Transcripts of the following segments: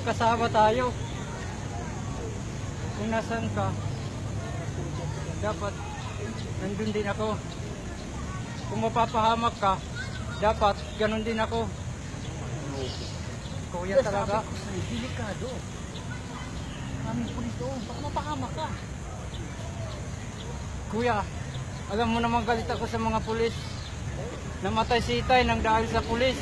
magkasama tayo. Kung nasan ka, dapat nandun din ako. Kung mapapahamak ka, dapat ganun din ako. Kuya talaga. Delikado. Kaming pulis doon. Baka mapahamak ka. Kuya, alam mo naman galit ako sa mga pulis. Namatay si Itay nang dahil sa pulis.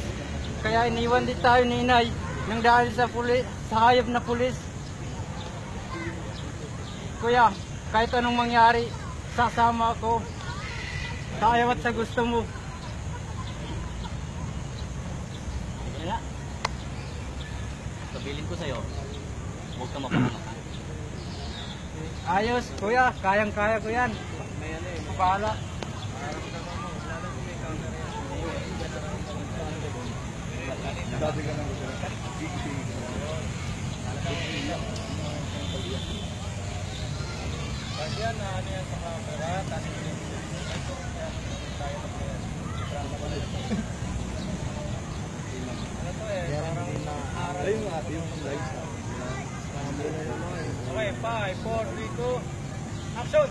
Kaya iniwan din tayo ni Inay nang dahil sa pulis, sa hayop na pulis. Kuya, kahit anong mangyari, sasama ako. Sa ayaw at sa gusto mo. Kaya, sabilin ko sa'yo, huwag ka mapahamak. Ayos, kuya, kayang-kaya ko yan. Bahala. Yan na ano yan sa camera, tapos tayo ano to eh, parang aral yung ate yung live sa okay, 5, 4, 3, 2 action!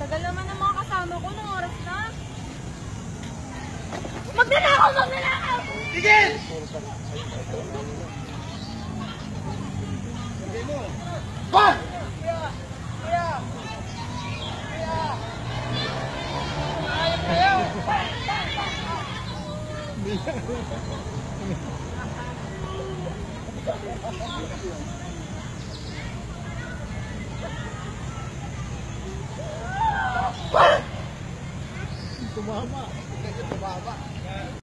Tagal naman ng mga kasama ko, ng oras na. Magnanakaw! Magnanakaw! Tigil! Sige mo! Ba! Tumama. Tumama.